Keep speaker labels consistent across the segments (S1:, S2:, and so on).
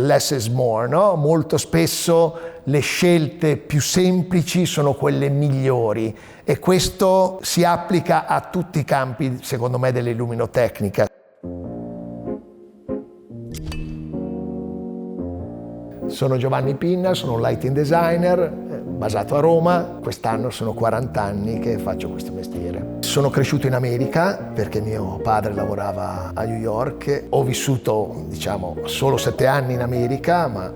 S1: less is more, no? Molto spesso le scelte più semplici sono quelle migliori e questo si applica a tutti i campi, secondo me, dell'illuminotecnica. Sono Giovanni Pinna, sono un lighting designer basato a Roma. Quest'anno sono 40 anni che faccio questo mestiere. Sono cresciuto in America perché mio padre lavorava a New York. Ho vissuto, solo 7 anni in America, ma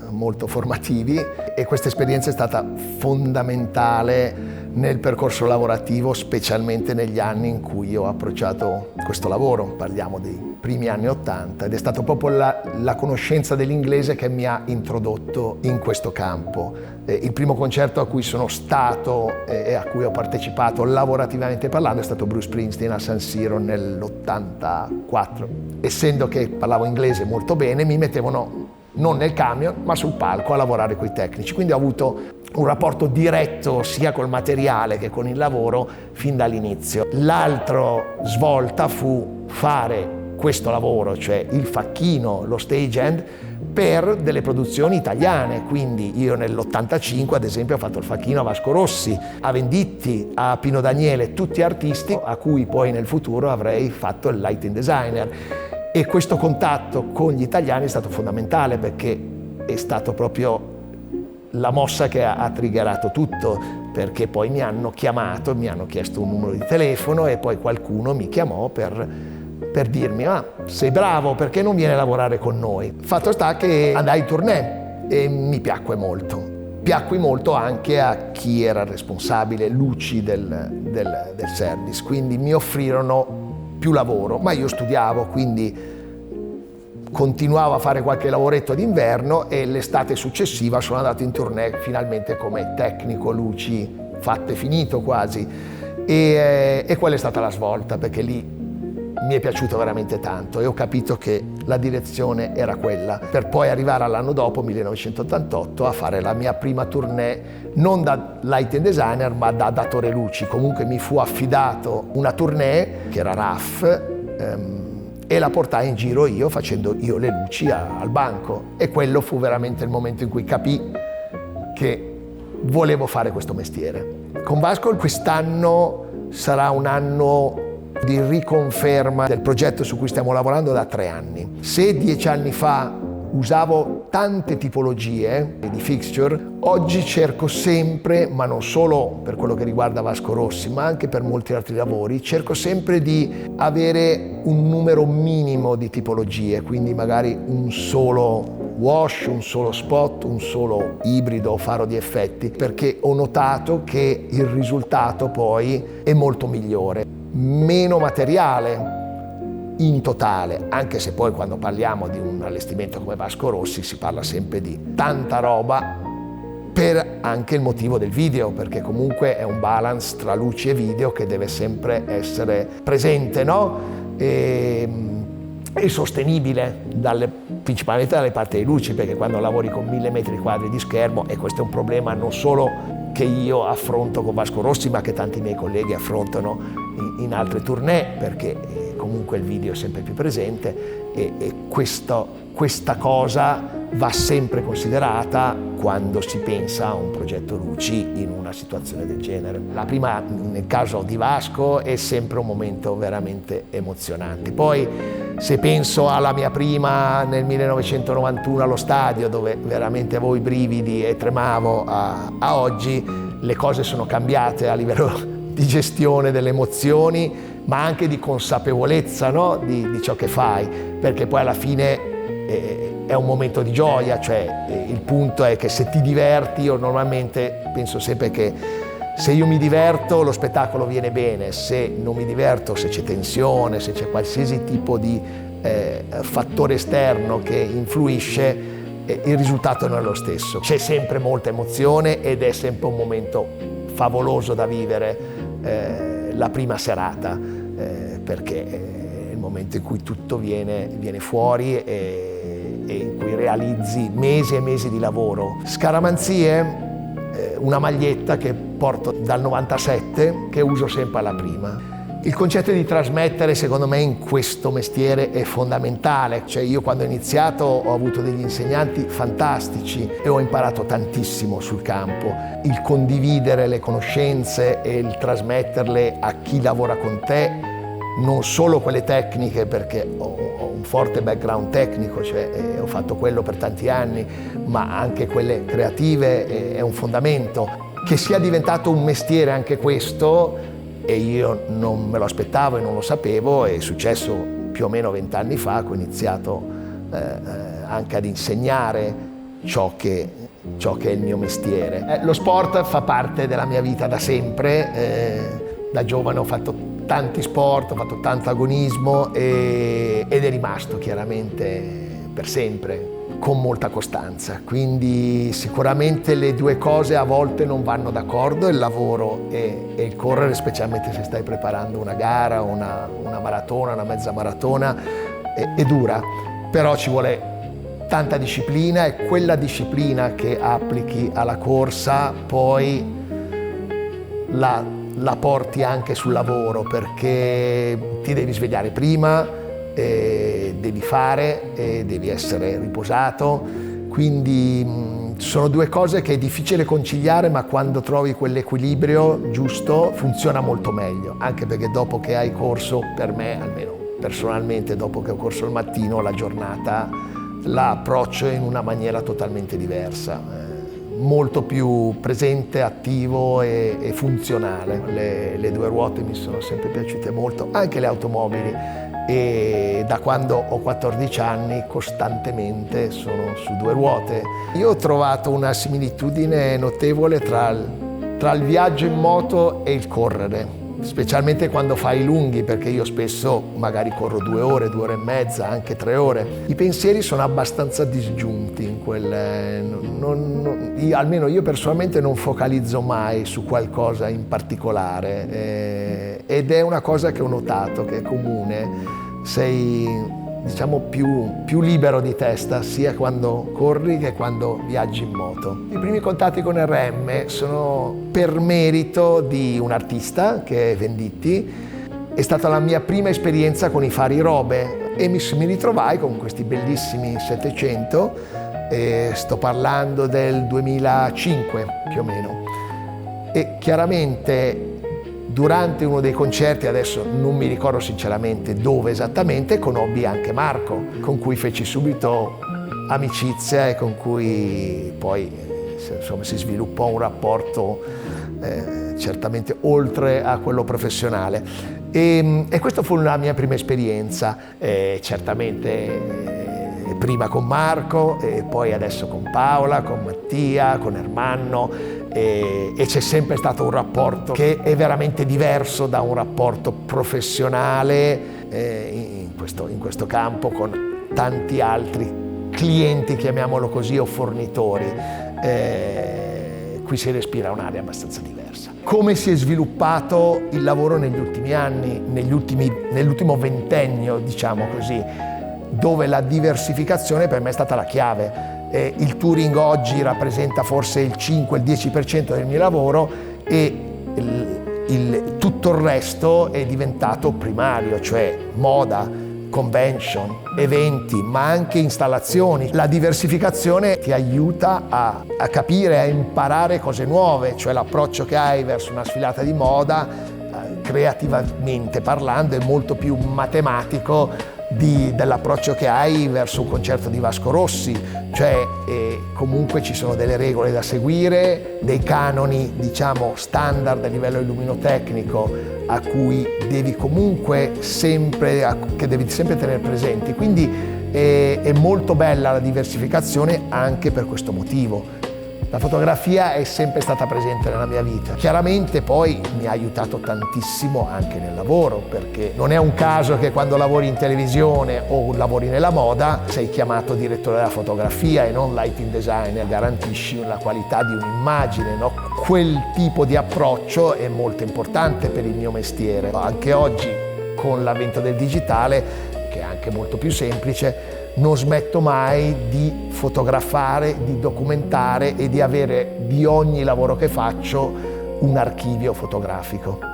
S1: molto formativi, e questa esperienza è stata fondamentale nel percorso lavorativo, specialmente negli anni in cui ho approcciato questo lavoro. Parliamo dei primi anni '80 ed è stato proprio la conoscenza dell'inglese che mi ha introdotto in questo campo. Il primo concerto a cui sono stato e a cui ho partecipato lavorativamente parlando è stato Bruce Springsteen a San Siro nell'84. Essendo che parlavo inglese molto bene, mi mettevano non nel camion ma sul palco a lavorare con i tecnici, quindi ho avuto un rapporto diretto sia col materiale che con il lavoro fin dall'inizio. L'altra svolta fu fare questo lavoro, cioè il facchino, lo stagehand, per delle produzioni italiane. Quindi io nell'85 ad esempio ho fatto il facchino a Vasco Rossi, a Venditti, a Pino Daniele, tutti artisti a cui poi nel futuro avrei fatto il lighting designer. E questo contatto con gli italiani è stato fondamentale perché è stato proprio la mossa che ha triggerato tutto, perché poi mi hanno chiamato, mi hanno chiesto un numero di telefono e poi qualcuno mi chiamò per dirmi sei bravo, perché non vieni a lavorare con noi? Fatto sta che andai in tournée e mi piacque molto anche a chi era responsabile luci del service, quindi mi offrirono più lavoro, ma io studiavo, quindi continuavo a fare qualche lavoretto d'inverno e l'estate successiva sono andato in tournée finalmente come tecnico luci, fatto e finito quasi, e quella è stata la svolta, perché lì mi è piaciuto veramente tanto e ho capito che la direzione era quella, per poi arrivare all'anno dopo, 1988, a fare la mia prima tournée non da lighting designer ma da datore luci. Comunque mi fu affidato una tournée che era RAF e la portai in giro io facendo io le luci al banco, e quello fu veramente il momento in cui capii che volevo fare questo mestiere. Con Vasco quest'anno sarà un anno di riconferma del progetto su cui stiamo lavorando da 3 anni. Se 10 anni fa usavo tante tipologie di fixture, oggi cerco sempre, ma non solo per quello che riguarda Vasco Rossi, ma anche per molti altri lavori, cerco sempre di avere un numero minimo di tipologie, quindi magari un solo wash, un solo spot, un solo ibrido o faro di effetti, perché ho notato che il risultato poi è molto migliore. Meno materiale in totale, anche se poi quando parliamo di un allestimento come Vasco Rossi si parla sempre di tanta roba, per anche il motivo del video, perché comunque è un balance tra luci e video che deve sempre essere presente, no? E sostenibile principalmente dalle parti dei luci, perché quando lavori con 1000 metri quadri di schermo, e questo è un problema non solo che io affronto con Vasco Rossi ma che tanti miei colleghi affrontano in altre tournée, perché comunque il video è sempre più presente e questa cosa va sempre considerata quando si pensa a un progetto luci in una situazione del genere. La prima, nel caso di Vasco, è sempre un momento veramente emozionante. Poi se penso alla mia prima nel 1991 allo stadio, dove veramente avevo i brividi e tremavo, a oggi le cose sono cambiate a livello di gestione delle emozioni, ma anche di consapevolezza, no? di ciò che fai, perché poi alla fine è un momento di gioia, cioè il punto è che se ti diverti, io normalmente penso sempre che se io mi diverto lo spettacolo viene bene, se non mi diverto, se c'è tensione, se c'è qualsiasi tipo di fattore esterno che influisce, il risultato non è lo stesso. C'è sempre molta emozione ed è sempre un momento favoloso da vivere la prima serata, perché è il momento in cui tutto viene fuori e in cui realizzi mesi e mesi di lavoro. Scaramanzie, una maglietta che porto dal 97, che uso sempre alla prima. Il concetto di trasmettere secondo me in questo mestiere è fondamentale, cioè io quando ho iniziato ho avuto degli insegnanti fantastici e ho imparato tantissimo sul campo. Il condividere le conoscenze e il trasmetterle a chi lavora con te, non solo quelle tecniche, perché ho un forte background tecnico, cioè ho fatto quello per tanti anni, ma anche quelle creative è un fondamento. Che sia diventato un mestiere anche questo, e io non me lo aspettavo e non lo sapevo, è successo più o meno 20 anni fa, che ho iniziato anche ad insegnare ciò che è il mio mestiere. Lo sport fa parte della mia vita da sempre, da giovane ho fatto tanti sport, ho fatto tanto agonismo ed è rimasto chiaramente per sempre, con molta costanza. Quindi sicuramente le due cose a volte non vanno d'accordo, il lavoro e il correre, specialmente se stai preparando una gara, una maratona, una mezza maratona, è dura, però ci vuole tanta disciplina e quella disciplina che applichi alla corsa poi la porti anche sul lavoro, perché ti devi svegliare prima, devi fare, devi essere riposato, quindi sono due cose che è difficile conciliare, ma quando trovi quell'equilibrio giusto funziona molto meglio, anche perché dopo che hai corso, per me almeno personalmente, dopo che ho corso al mattino, la giornata la approccio in una maniera totalmente diversa, molto più presente, attivo e funzionale. Le due ruote mi sono sempre piaciute molto, anche le automobili, e da quando ho 14 anni costantemente sono su due ruote. Io ho trovato una similitudine notevole tra il viaggio in moto e il correre, specialmente quando fai i lunghi, perché io spesso magari corro 2 ore, 2 ore e mezza, anche 3 ore. I pensieri sono abbastanza disgiunti in almeno io personalmente non focalizzo mai su qualcosa in particolare, ed è una cosa che ho notato che è comune. Sei, diciamo, più libero di testa sia quando corri che quando viaggi in moto. I primi contatti con RM sono per merito di un artista che è Venditti. È stata la mia prima esperienza con i fari Robe e mi ritrovai con questi bellissimi 700, sto parlando del 2005 più o meno, e chiaramente durante uno dei concerti, adesso non mi ricordo sinceramente dove esattamente, conobbi anche Marco, con cui feci subito amicizia e con cui poi insomma, si sviluppò un rapporto certamente oltre a quello professionale. E questa fu la mia prima esperienza, certamente prima con Marco e poi adesso con Paola, con Mattia, con Ermanno, e c'è sempre stato un rapporto che è veramente diverso da un rapporto professionale in questo campo con tanti altri clienti, chiamiamolo così, o fornitori. Qui si respira un'aria abbastanza diversa. Come si è sviluppato il lavoro negli ultimi anni, nell'ultimo ventennio, diciamo così, dove la diversificazione per me è stata la chiave. Il touring oggi rappresenta forse il 5-10% del mio lavoro e tutto il resto è diventato primario, cioè moda, convention, eventi, ma anche installazioni. La diversificazione ti aiuta a capire, a imparare cose nuove, cioè l'approccio che hai verso una sfilata di moda, creativamente parlando, è molto più matematico dell'approccio che hai verso un concerto di Vasco Rossi, cioè comunque ci sono delle regole da seguire, dei canoni diciamo standard a livello illuminotecnico a cui devi comunque sempre tenere presenti, quindi è molto bella la diversificazione anche per questo motivo. La fotografia è sempre stata presente nella mia vita. Chiaramente poi mi ha aiutato tantissimo anche nel lavoro, perché non è un caso che quando lavori in televisione o lavori nella moda sei chiamato direttore della fotografia e non lighting designer, garantisci la qualità di un'immagine, no? Quel tipo di approccio è molto importante per il mio mestiere. Anche oggi, con l'avvento del digitale, che è anche molto più semplice, non smetto mai di fotografare, di documentare e di avere di ogni lavoro che faccio un archivio fotografico.